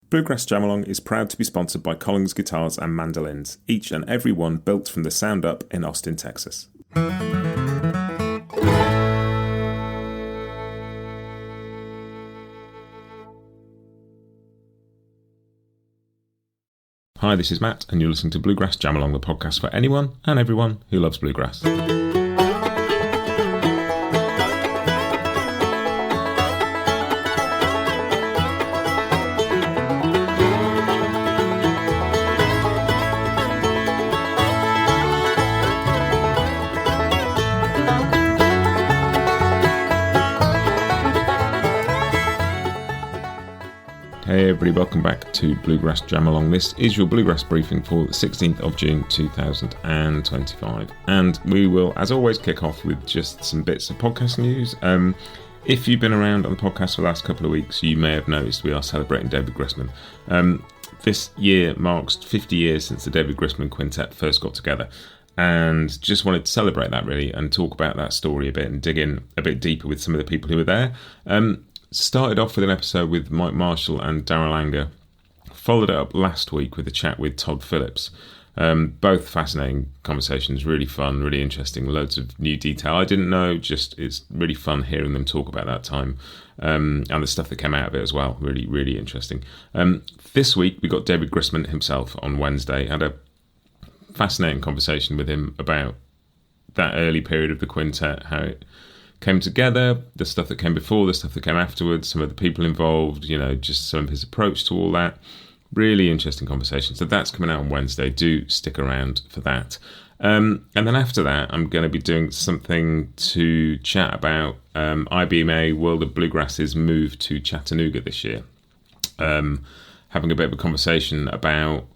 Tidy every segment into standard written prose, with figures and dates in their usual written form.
Bluegrass Jam Along is proud to be sponsored by Collins Guitars and Mandolins, each and every one built from the sound up in Austin, Texas. Hi, this is Matt, and you're listening to Bluegrass Jam Along, the podcast for anyone and everyone who loves bluegrass. Hey everybody, welcome back to Bluegrass Jam Along. This is your Bluegrass Briefing for the 16th of June 2025. And we will, as always, kick off with just some bits of podcast news. If you've been around on the podcast for the last couple of weeks, you may have noticed we are celebrating David Grisman. This year marks 50 years since the David Grisman Quintet first got together. And just wanted to celebrate that really and talk about that story a bit and dig in a bit deeper with some of the people who were there. Started off with an episode with Mike Marshall and Darrell Anger. Followed it up last week with a chat with Todd Phillips. Both fascinating conversations, really fun, really interesting, loads of new detail I didn't know, just it's really fun hearing them talk about that time and the stuff that came out of it as well, really, really interesting. This week we got David Grisman himself on Wednesday, had a fascinating conversation with him about that early period of the quintet, how it came together, the stuff that came before, the stuff that came afterwards, some of the people involved, just some of his approach to all that. Really interesting conversation. So that's coming out on Wednesday. Do stick around for that. And then after that, I'm going to be doing something to chat about IBMA World of Bluegrass's move to Chattanooga this year. Having a bit of a conversation about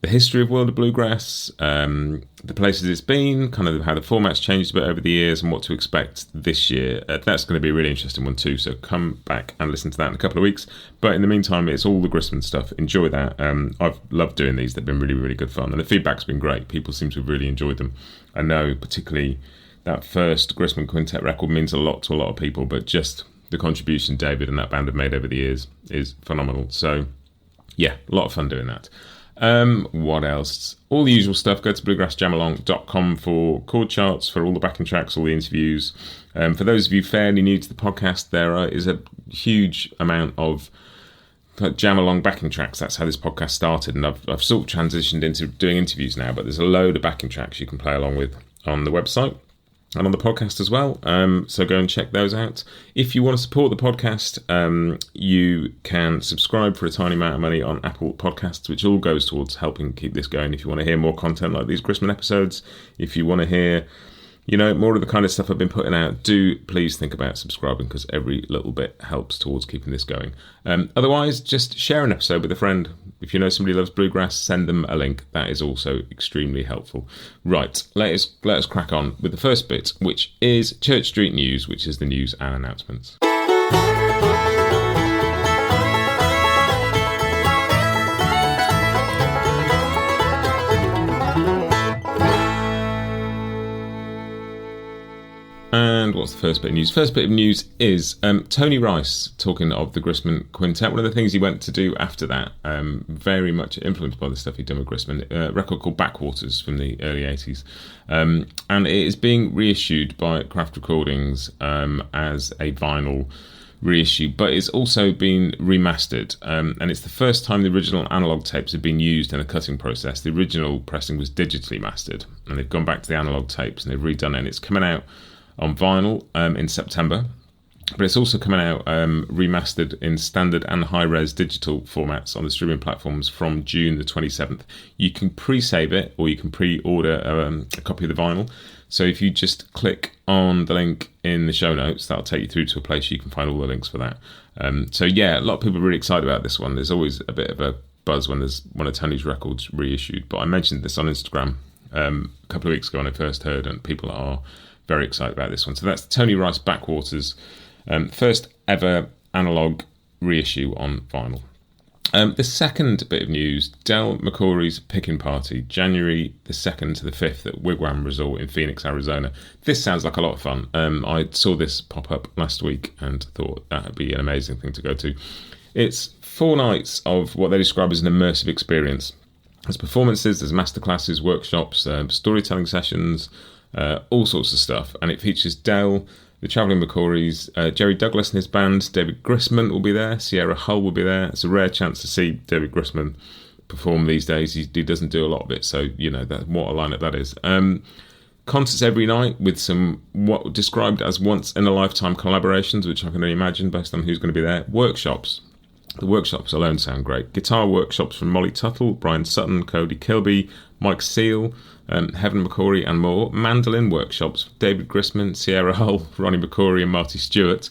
the history of World of Bluegrass, the places it's been, kind of how the format's changed a bit over the years and what to expect this year. That's going to be a really interesting one too, so come back and listen to that in a couple of weeks. But in the meantime, it's all the Grisman stuff. Enjoy that. I've loved doing these. They've been really, really good fun. And the feedback's been great. People seem to have really enjoyed them. I know particularly that first Grisman Quintet record means a lot to a lot of people, but just the contribution David and that band have made over the years is phenomenal. So yeah, a lot of fun doing that. What else? All the usual stuff. Go to bluegrassjamalong.com for chord charts, for all the backing tracks, all the interviews. For those of you fairly new to the podcast, there is a huge amount of jam along backing tracks. That's how this podcast started, and I've sort of transitioned into doing interviews now, but there's a load of backing tracks you can play along with on the website and on the podcast as well. So go and check those out. If you want to support the podcast, you can subscribe for a tiny amount of money on Apple Podcasts, which all goes towards helping keep this going. If you want to hear more content like these Grisman episodes, if you want to hear more of the kind of stuff I've been putting out, do please think about subscribing, because every little bit helps towards keeping this going. Otherwise, just share an episode with a friend. If you know somebody who loves bluegrass, send them a link. That is also extremely helpful. Right, let us crack on with the first bit, which is Church Street News, which is the news and announcements. And what's the first bit of news? First bit of news is Tony Rice, talking of the Grisman Quintet. One of the things he went to do after that, very much influenced by the stuff he'd done with Grisman, a record called Backwaters from the early 80s. And it is being reissued by Craft Recordings as a vinyl reissue, but it's also been remastered. And it's the first time the original analog tapes have been used in a cutting process. The original pressing was digitally mastered, and they've gone back to the analog tapes and they've redone it. And it's coming out on vinyl in September, but it's also coming out remastered in standard and high-res digital formats on the streaming platforms from June the 27th. You can pre-save it, or you can pre-order a copy of the vinyl. So if you just click on the link in the show notes, that'll take you through to a place you can find all the links for that. So yeah, a lot of people are really excited about this one. There's always a bit of a buzz when there's one of Tony's records reissued, but I mentioned this on Instagram a couple of weeks ago when I first heard, and people are very excited about this one. So that's Tony Rice Backwaters, first ever analog reissue on vinyl. The second bit of news, Del McCoury's Picking Party, January the 2nd to the 5th at Wigwam Resort in Phoenix, Arizona. This sounds like a lot of fun. I saw this pop up last week and thought that would be an amazing thing to go to. It's 4 nights of what they describe as an immersive experience. There's performances, there's masterclasses, workshops, storytelling sessions, all sorts of stuff. And it features Dell, the Travelling McCourys, Jerry Douglas and his band, David Grisman will be there, Sierra Hull will be there. It's a rare chance to see David Grisman perform these days. He doesn't do a lot of it, so what a lineup that is. Concerts every night with some what described as once-in-a-lifetime collaborations, which I can only imagine based on who's going to be there. Workshops. The workshops alone sound great. Guitar workshops from Molly Tuttle, Bryan Sutton, Cody Kilby, Mike Seal, Heaven McCory and more. Mandolin workshops, David Grisman, Sierra Hull, Ronnie McCory and Marty Stewart.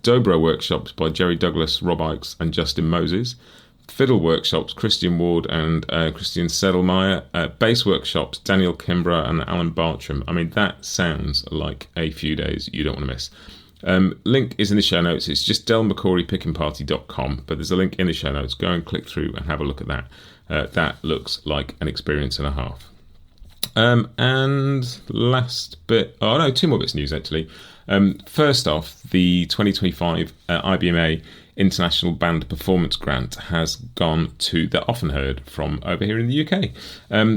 Dobro workshops by Jerry Douglas, Rob Ikes and Justin Moses. Fiddle workshops, Christian Ward and Christian Sedelmeier. Bass workshops, Daniel Kimbrough and Alan Bartram. I mean, that sounds like a few days you don't want to miss. Link is in the show notes. It's just delmccorypickingparty.com, but there's a link in the show notes. Go and click through and have a look at that. That looks like an experience and a half. And last bit, 2 more bits of news actually. First off, the 2025 IBMA International Band Performance Grant has gone to the Often Heard from over here in the UK.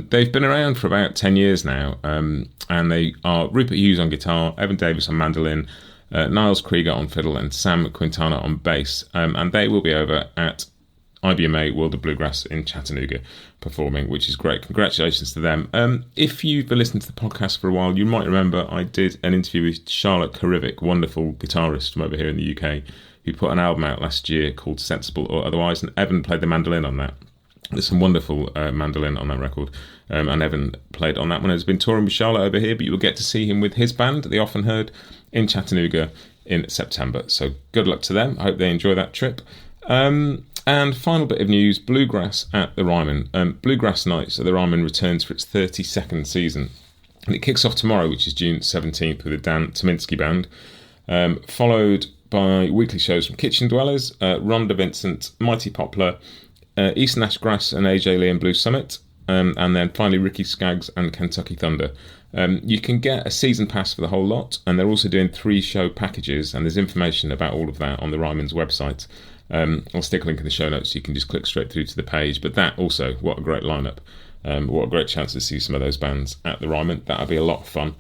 They've been around for about 10 years now, and they are Rupert Hughes on guitar, Evan Davis on mandolin, Niles Krieger on fiddle and Sam Quintana on bass, and they will be over at IBMA World of Bluegrass in Chattanooga performing, which is great. Congratulations to them. If you've been listening to the podcast for a while, you might remember I did an interview with Charlotte Karivic, wonderful guitarist from over here in the UK, who put an album out last year called Sensible or Otherwise, and Evan played the mandolin on that. There's some wonderful mandolin on that record, and Evan played on that one. He's been touring with Charlotte over here, but you will get to see him with his band, The Often Heard, in Chattanooga in September. So good luck to them. I hope they enjoy that trip. And final bit of news, Bluegrass at the Ryman. Bluegrass Nights at the Ryman returns for its 32nd season. And it kicks off tomorrow, which is June 17th, with the Dan Tominski Band, followed by weekly shows from Kitchen Dwellers, Rhonda Vincent, Mighty Poplar, Eastern Ashgrass and AJ Lee and Blue Summit, and then finally Ricky Skaggs and Kentucky Thunder. You can get a season pass for the whole lot, and they're also doing 3 show packages, and there's information about all of that on the Ryman's website. I'll stick a link in the show notes so you can just click straight through to the page. But that also, what a great lineup. What a great chance to see some of those bands at the Ryman. That'll be a lot of fun.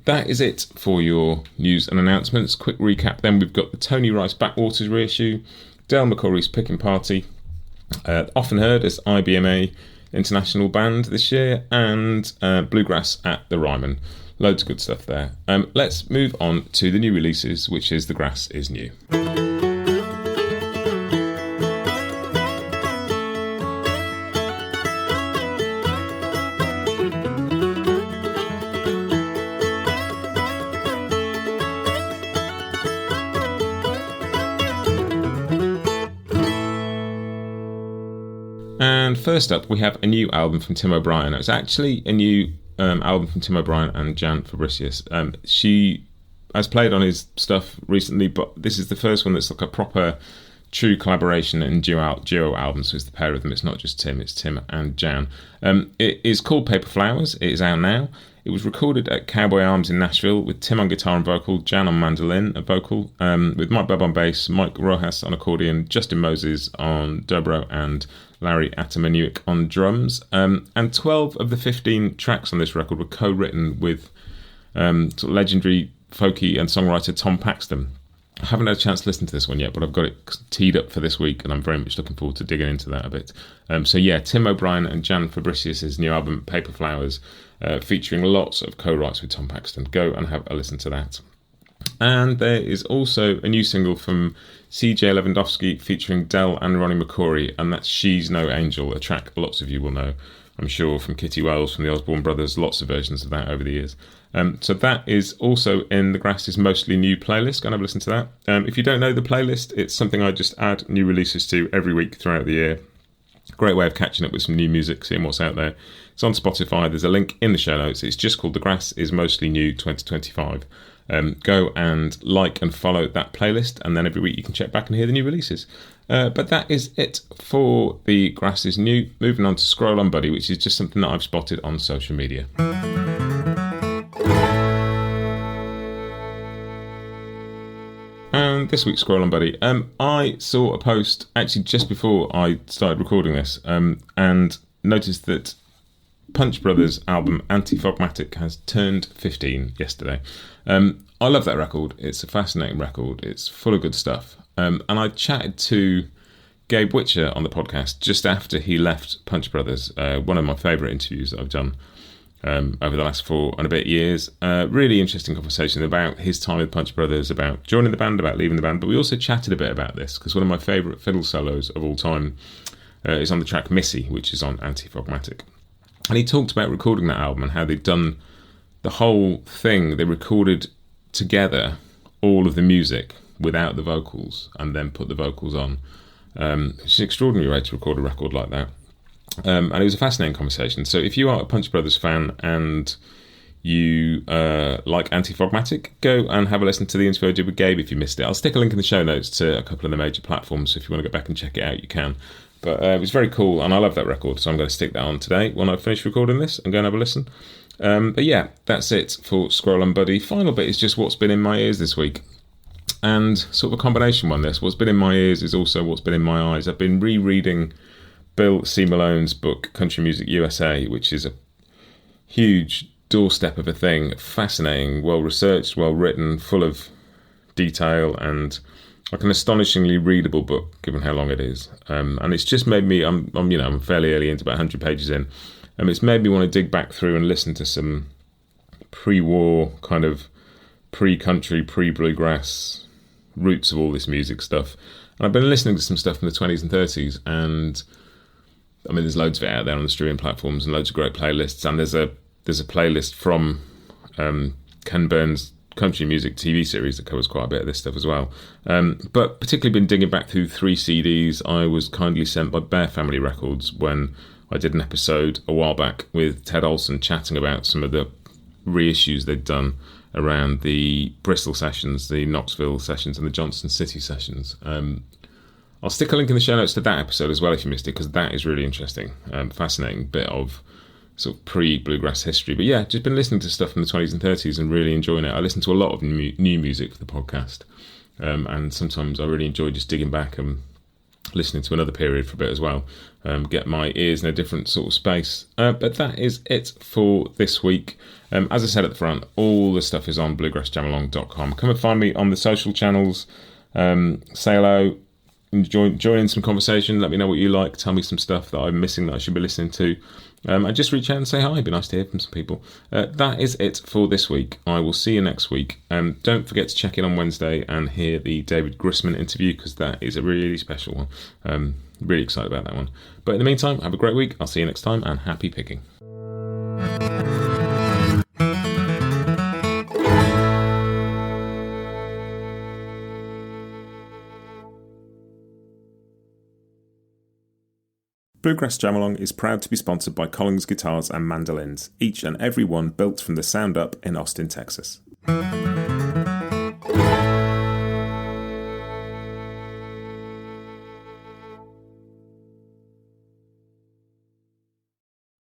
That is it for your news and announcements. Quick recap then, we've got the Tony Rice Backwaters reissue, Dale McCory's Picking Party, Often Heard as IBMA International Band this year, and Bluegrass at the Ryman. Loads of good stuff there. Let's move on to the new releases, which is The Grass is New. And first up, we have a new album from Tim O'Brien. It's actually a new album from Tim O'Brien and Jan Fabricius. She has played on his stuff recently, but this is the first one that's like a proper, true collaboration and duo album. So it's the pair of them. It's not just Tim, it's Tim and Jan. It is called Paper Flowers. It is out now. It was recorded at Cowboy Arms in Nashville with Tim on guitar and vocal, Jan on mandolin and vocal, with Mike Bubb on bass, Mike Rojas on accordion, Justin Moses on dobro, and Larry Atamanuik on drums. And 12 of the 15 tracks on this record were co-written with sort of legendary folky and songwriter Tom Paxton. I haven't had a chance to listen to this one yet, but I've got it teed up for this week, and I'm very much looking forward to digging into that a bit. So yeah, Tim O'Brien and Jan Fabricius' new album, Paper Flowers, featuring lots of co-writes with Tom Paxton. Go and have a listen to that. And there is also a new single from CJ Lewandowski featuring Del and Ronnie McCory, and that's She's No Angel, a track lots of you will know, I'm sure, from Kitty Wells, from the Osborne Brothers, lots of versions of that over the years. So that is also in the Grass is Mostly New playlist. Go and have a listen to that. If you don't know the playlist, it's something I just add new releases to every week throughout the year. Great way of catching up with some new music, seeing what's out there. It's on Spotify. There's a link in the show notes. It's just called The Grass is Mostly New 2025. Go and like and follow that playlist, and then every week you can check back and hear the new releases. But that is it for The Grass is New. Moving on to Scroll On Buddy, which is just something that I've spotted on social media. And This week's Scroll On Buddy. I saw a post actually just before I started recording this, and noticed that Punch Brothers' album Anti-Fogmatic has turned 15 yesterday. I love that record. It's a fascinating record. It's full of good stuff. And I chatted to Gabe on the podcast just after he left Punch Brothers, one of my favourite interviews that I've done over the last 4 and a bit years. Really interesting conversation about his time with Punch Brothers, about joining the band, about leaving the band, but we also chatted a bit about this, because one of my favourite fiddle solos of all time is on the track Missy, which is on Anti-Fogmatic. And he talked about recording that album and how they'd done the whole thing. They recorded together all of the music without the vocals and then put the vocals on. It's an extraordinary way to record a record like that. And it was a fascinating conversation. So if you are a Punch Brothers fan and you like Anti-Fogmatic, go and have a listen to the interview I did with Gabe if you missed it. I'll stick a link in the show notes to a couple of the major platforms, so if you want to go back and check it out, you can. But it was very cool, and I love that record, so I'm going to stick that on today when I finish recording this and go and have a listen. But yeah, that's it for Scroll On Buddy. Final bit is just what's been in my ears this week. And sort of a combination one, this. What's been in my ears is also what's been in my eyes. I've been rereading Bill C. Malone's book, Country Music USA, which is a huge doorstep of a thing. Fascinating, well-researched, well-written, full of detail, and like an astonishingly readable book, given how long it is. And it's just made me, I'm fairly early into, about 100 pages in, and it's made me want to dig back through and listen to some pre-war, kind of pre-country, pre-bluegrass roots of all this music stuff. And I've been listening to some stuff from the 20s and 30s, and I mean, there's loads of it out there on the streaming platforms and loads of great playlists. And there's a playlist from Ken Burns' country music TV series that covers quite a bit of this stuff as well. But particularly been digging back through 3 CDs I was kindly sent by Bear Family Records when I did an episode a while back with Ted Olson chatting about some of the reissues they'd done around the Bristol sessions, the Knoxville sessions and the Johnson City sessions. I'll stick a link in the show notes to that episode as well if you missed it, because that is really interesting. Fascinating bit of sort of pre-bluegrass history. But yeah, just been listening to stuff from the 20s and 30s and really enjoying it. I listen to a lot of new music for the podcast, and sometimes I really enjoy just digging back and listening to another period for a bit as well. Get my ears in a different sort of space. But that is it for this week. As I said at the front, all the stuff is on bluegrassjamalong.com. Come and find me on the social channels. Say hello. Join in some conversation. Let me know what you like. Tell me some stuff that I'm missing that I should be listening to. And just reach out and say hi. It'd be nice to hear from some people. That is it for this week. I will see you next week. Don't forget to check in on Wednesday and hear the David Grissman interview, because that is a really special one. Really excited about that one. But in the meantime, have a great week. I'll see you next time, and happy picking. Bluegrass Jam Along is proud to be sponsored by Collins Guitars and Mandolins, each and every one built from the sound up in Austin, Texas.